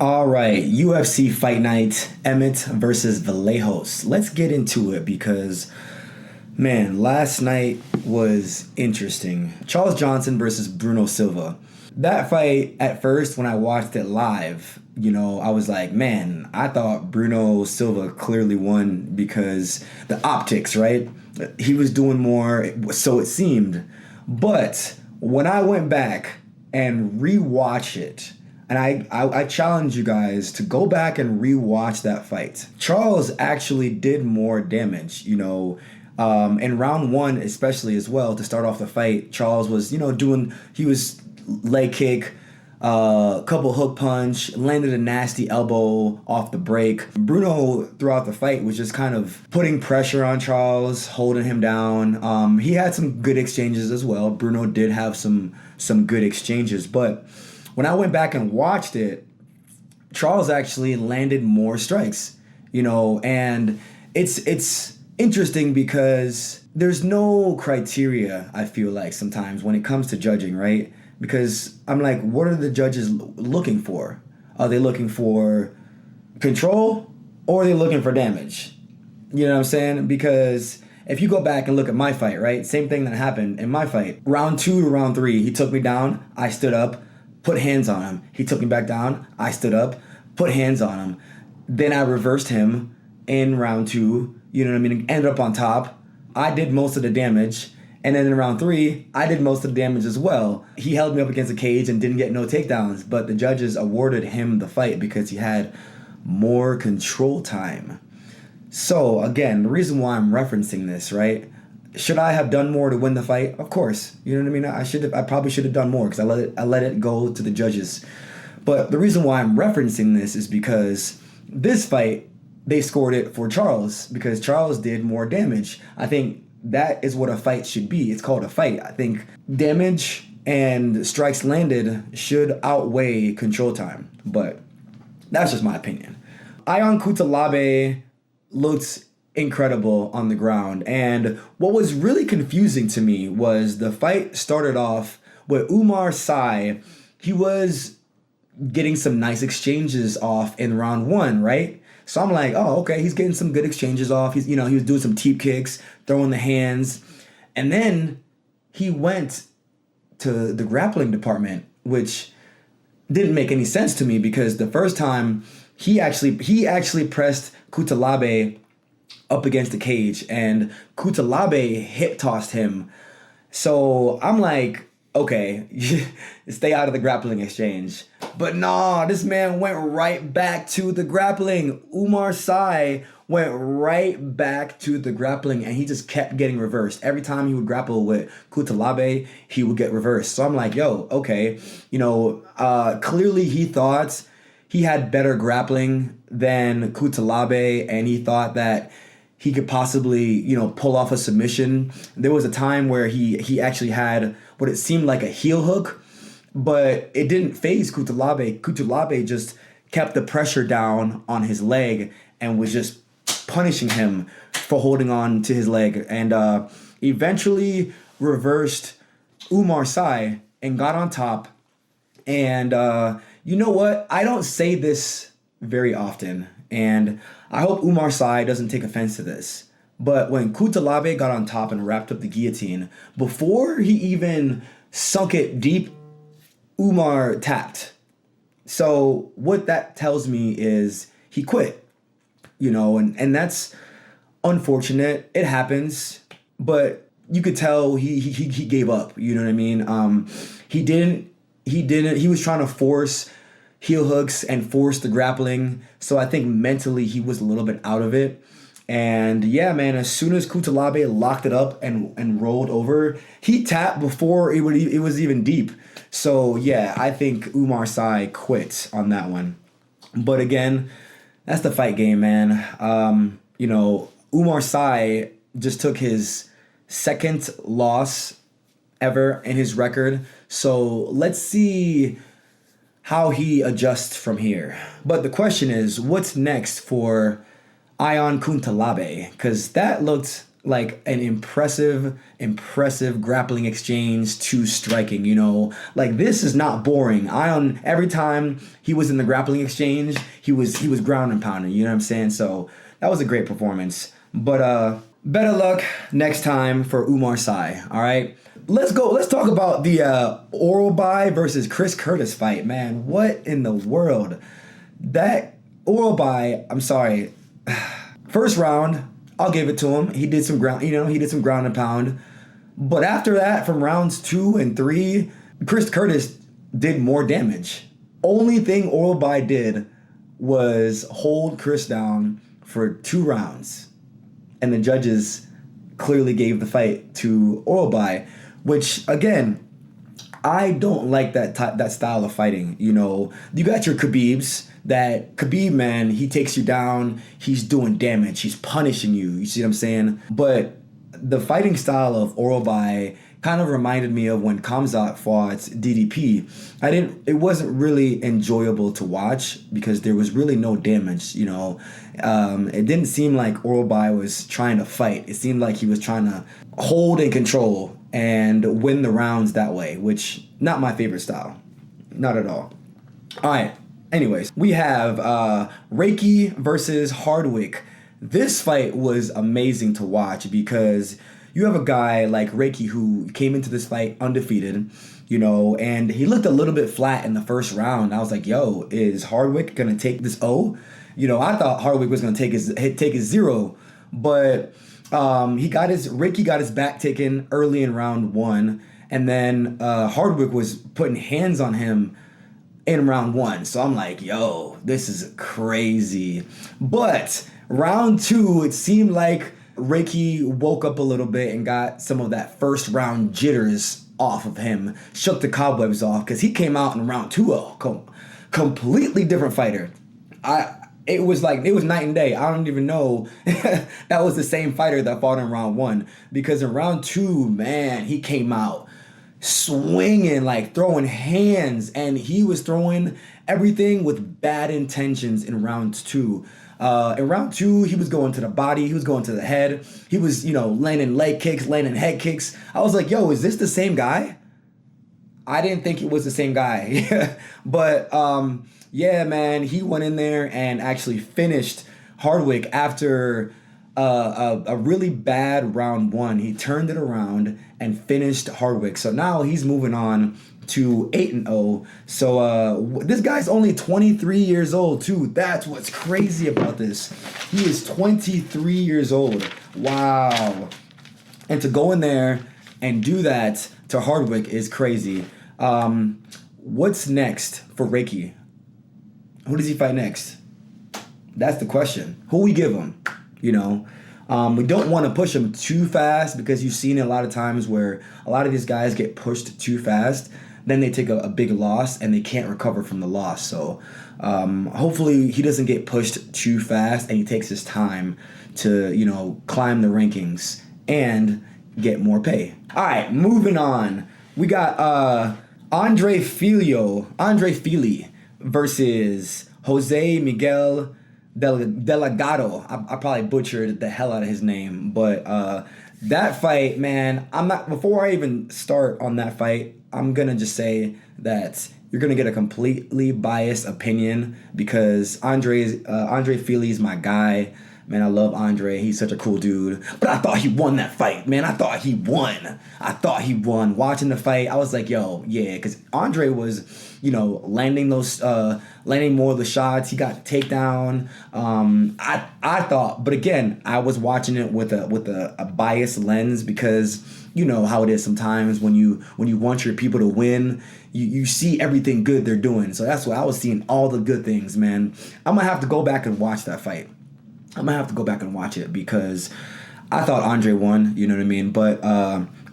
All right, UFC Fight Night, Emmett versus Vallejos. Let's get into it because, man, last night was interesting. Charles Johnson versus Bruno Silva. That fight, at first, when I watched it live, I was like, man, I thought Bruno Silva clearly won because the optics, right? He was doing more, so it seemed. But when I went back and rewatch it, and I challenge you guys to go back and rewatch that fight. Charles actually did more damage, in round one, especially as well, to start off the fight. Charles was, he was leg kick, couple hook punch, landed a nasty elbow off the break. Bruno, throughout the fight, was just kind of putting pressure on Charles, holding him down. He had some good exchanges as well. Bruno did have some good exchanges, but when I went back and watched it, Charles actually landed more strikes, and it's interesting because there's no criteria, I feel like, sometimes when it comes to judging, right? Because I'm like, what are the judges looking for? Are they looking for control or are they looking for damage? You know what I'm saying? Because if you go back and look at my fight, right? Same thing that happened in my fight. Round 2 to round 3, he took me down, I stood up, put hands on him. He took me back down. I stood up, put hands on him. Then I reversed him in round 2. You know what I mean? Ended up on top. I did most of the damage. And then in round 3, I did most of the damage as well. He held me up against a cage and didn't get no takedowns. But the judges awarded him the fight because he had more control time. So, again, the reason why I'm referencing this, right? Should I have done more to win the fight? Of course. You know what I mean? I probably should have done more because I let it go to the judges. But the reason why I'm referencing this is because this fight, they scored it for Charles because Charles did more damage. I think that is what a fight should be. It's called a fight. I think damage and strikes landed should outweigh control time. But that's just my opinion. Ion Cutelaba looked incredible on the ground. And what was really confusing to me was the fight started off with Oumar Sy. He was getting some nice exchanges off in round 1, right? So I'm like, oh, okay, he's getting some good exchanges off. He was doing some teep kicks, throwing the hands. And then he went to the grappling department, which didn't make any sense to me because the first time he actually pressed Cutelaba up against the cage, and Cutelaba hip tossed him. So I'm like, okay, stay out of the grappling exchange. But nah, this man went right back to the grappling. Oumar Sy went right back to the grappling, and he just kept getting reversed. Every time he would grapple with Cutelaba, he would get reversed. So I'm like, yo, okay, clearly he thought he had better grappling than Cutelaba, and he thought that he could possibly, pull off a submission. There was a time where he actually had what it seemed like a heel hook, but it didn't phase Cutelaba. Cutelaba just kept the pressure down on his leg and was just punishing him for holding on to his leg, and eventually reversed Oumar Sy and got on top. And you know what? I don't say this very often, and I hope Oumar Sy doesn't take offense to this. But when Cutelaba got on top and wrapped up the guillotine, before he even sunk it deep, Oumar tapped. So what that tells me is he quit, and that's unfortunate. It happens, but you could tell he gave up. You know what I mean? He was trying to force heel hooks and force the grappling. So I think mentally he was a little bit out of it. And yeah, man, as soon as Cutelaba locked it up and rolled over, he tapped before it was even deep. So yeah, I think Oumar Sy quit on that one. But again, that's the fight game, man. Oumar Sy just took his second loss ever in his record. So let's see how he adjusts from here. But the question is, what's next for Ion Cutelaba? Because that looked like an impressive grappling exchange to striking, you know. Like, this is not boring. Ion, every time he was in the grappling exchange, he was ground and pounding, you know what I'm saying? So that was a great performance. But better luck next time for Oumar Sy, all right? Let's talk about the Orlbai versus Curtis fight, man. What in the world? That Orlbai, I'm sorry. First round, I'll give it to him. He did some ground, and pound. But after that, from rounds 2 and 3, Curtis did more damage. Only thing Orlbai did was hold Chris down for 2 rounds. And the judges clearly gave the fight to Orlbai, which, again, I don't like that style of fighting. You know, you got your Khabibs. That Khabib, man, he takes you down. He's doing damage. He's punishing you. You see what I'm saying? But the fighting style of Orlbai kind of reminded me of when Khamzat fought DDP. It wasn't really enjoyable to watch because there was really no damage, you know. It didn't seem like Orlbai was trying to fight. It seemed like he was trying to hold and control and win the rounds that way, which not my favorite style. Not at all. All right. Anyways, we have Rahiki versus Hardwick. This fight was amazing to watch because you have a guy like Rahiki who came into this fight undefeated, you know, and he looked a little bit flat in the first round. I was like, yo, is Hardwick going to take this O? You know, I thought Hardwick was going to take his 0, but Rahiki got his back taken early in round 1, and then Hardwick was putting hands on him in round 1. So I'm like, yo, this is crazy. But round 2, it seemed like Rahiki woke up a little bit and got some of that first round jitters off of him, shook the cobwebs off, because he came out in round 2, completely different fighter. It was night and day. I don't even know that was the same fighter that fought in round 1, because in round 2, man, he came out swinging, like throwing hands, and he was throwing everything with bad intentions in round 2. In round 2, he was going to the body, he was going to the head, he was, you know, landing leg kicks, landing head kicks. I was like, yo, is this the same guy? I didn't think it was the same guy. But yeah, man, he went in there and actually finished Hardwick after a really bad round 1. He turned it around and finished Hardwick. So now he's moving on to 8-0. So this guy's only 23 years old too. That's what's crazy about this. He is 23 years old. Wow. And to go in there and do that to Hardwick is crazy. What's next for Rahiki? Who does he fight next? That's the question. Who we give him? You know, we don't want to push him too fast, because you've seen it a lot of times where a lot of these guys get pushed too fast. Then they take a big loss and they can't recover from the loss. So hopefully he doesn't get pushed too fast and he takes his time to, you know, climb the rankings and get more pay. All right, moving on. We got Andre Fili versus Jose Miguel Delgado. I probably butchered the hell out of his name, but that fight, man, before I even start on that fight, I'm gonna just say that you're gonna get a completely biased opinion, because Andre Fili's my guy. Man, I love Andre. He's such a cool dude. But I thought he won that fight, man. I thought he won. Watching the fight, I was like, yo, yeah, because Andre was, you know, landing more of the shots. He got takedown. I thought, but again, I was watching it with a biased lens, because you know how it is sometimes when you want your people to win, you see everything good they're doing. So that's why I was seeing all the good things, man. I'm gonna have to go back and watch that fight. I'm going to have to go back and watch it, because I thought Andre won, you know what I mean? But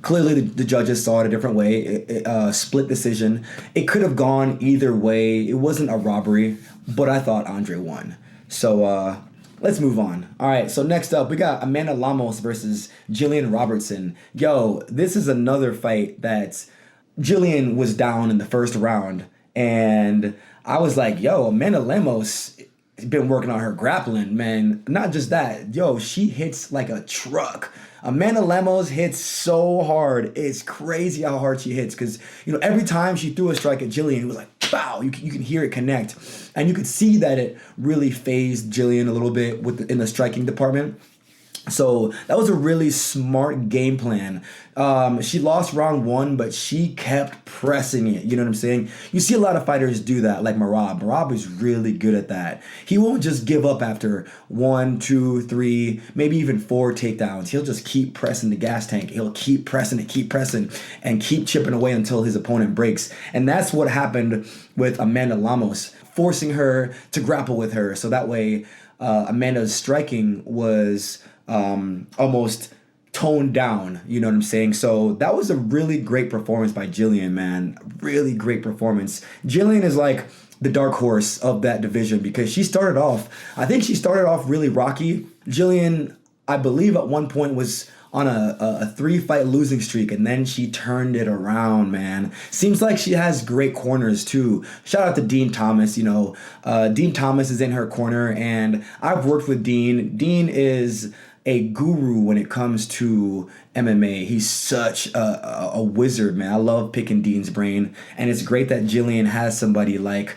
clearly the judges saw it a different way. Split decision. It could have gone either way. It wasn't a robbery, but I thought Andre won. So let's move on. All right, so next up, we got Amanda Lemos versus Gillian Robertson. Yo, this is another fight that Gillian was down in the first round, and I was like, yo, Amanda Lemos, been working on her grappling, man. Not just that, yo, she hits like a truck. Amanda Lemos hits so hard. It's crazy how hard she hits because, every time she threw a strike at Gillian, it was like, pow, you can hear it connect. And you could see that it really phased Gillian a little bit in the striking department. So that was a really smart game plan. She lost round 1, but she kept pressing it. You know what I'm saying? You see a lot of fighters do that, like Merab. Merab is really good at that. He won't just give up after 1, 2, 3, maybe even 4 takedowns. He'll just keep pressing the gas tank. He'll keep pressing, and keep chipping away until his opponent breaks. And that's what happened with Amanda Lemos, forcing her to grapple with her. So that way, Amanda's striking was almost toned down, you know what I'm saying? So that was a really great performance by Gillian, man. Really great performance. Gillian is like the dark horse of that division because she started off really rocky. Gillian, I believe at one point was on a 3-fight losing streak, and then she turned it around, man. Seems like she has great corners too. Shout out to Dean Thomas. Dean Thomas is in her corner, and I've worked with Dean. Dean is a guru when it comes to MMA. He's such a wizard, man. I love picking Dean's brain, and it's great that Gillian has somebody like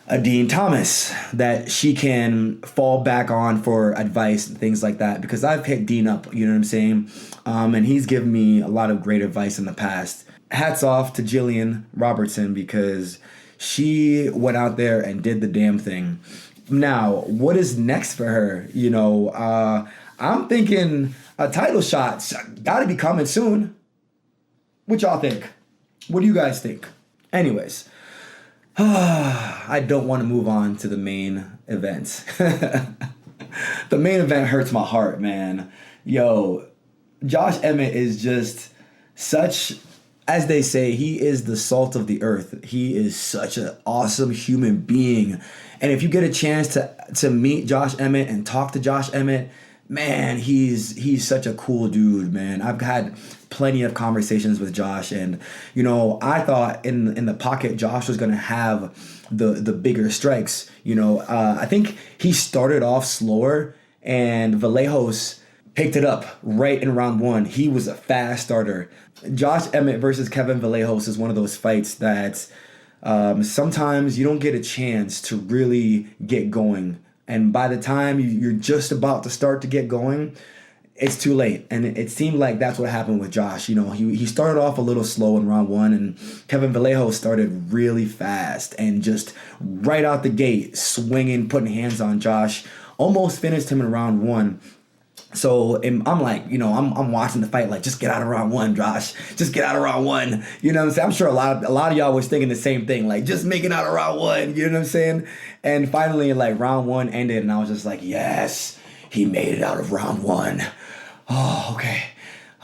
a Dean Thomas that she can fall back on for advice and things like that, because I've hit Dean up, you know what I'm saying? And he's given me a lot of great advice in the past. Hats off to Gillian Robertson because she went out there and did the damn thing. Now, what is next for her? I'm thinking a title shot's gotta be coming soon. What y'all think? What do you guys think? Anyways, I don't want to move on to the main event. The main event hurts my heart, man. Yo, Josh Emmett is just such, as they say, he is the salt of the earth. He is such an awesome human being. And if you get a chance to meet Josh Emmett and talk to Josh Emmett, man, he's such a cool dude, man. I've had plenty of conversations with Josh, and I thought in the pocket Josh was gonna have the bigger strikes. I think he started off slower, and Vallejos picked it up right in round 1. He was a fast starter. Josh Emmett versus Kevin Vallejos is one of those fights that sometimes you don't get a chance to really get going. And by the time you're just about to start to get going, it's too late. And it seemed like that's what happened with Josh. He started off a little slow in round 1, and Kevin Vallejos started really fast and just right out the gate, swinging, putting hands on Josh. Almost finished him in round 1. So I'm like, I'm watching the fight like, just get out of round 1, Josh. Just get out of round 1. You know what I'm saying? I'm sure a lot of y'all was thinking the same thing, like, just make it out of round 1. You know what I'm saying? And finally, like, round 1 ended, and I was just like, yes, he made it out of round 1. Oh, okay.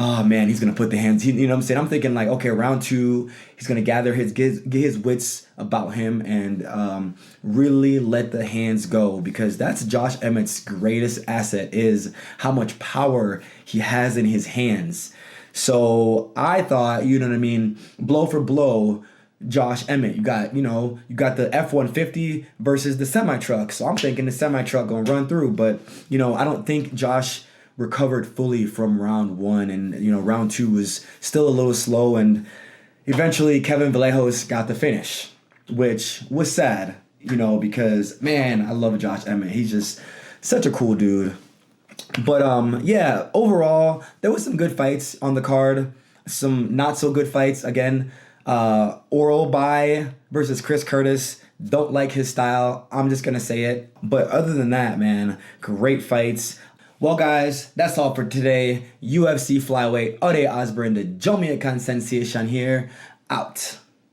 Oh, man, he's going to put the hands, you know what I'm saying? I'm thinking like, okay, round 2, he's going to get his wits about him and really let the hands go, because that's Josh Emmett's greatest asset, is how much power he has in his hands. So I thought, you know what I mean, blow for blow, Josh Emmett. You got the F-150 versus the semi-truck. So I'm thinking the semi-truck going to run through, but, I don't think Josh recovered fully from round 1, and round 2 was still a little slow, and eventually Kevin Vallejos got the finish, which was sad, because, man, I love Josh Emmett. He's just such a cool dude. But yeah, overall there was some good fights on the card, some not so good fights. Again, Orlbai versus Curtis. Don't like his style, I'm just gonna say it. But other than that, man, great fights. Well, guys, that's all for today. UFC flyweight Ode Osbourne, the Jamaican sensation here, out.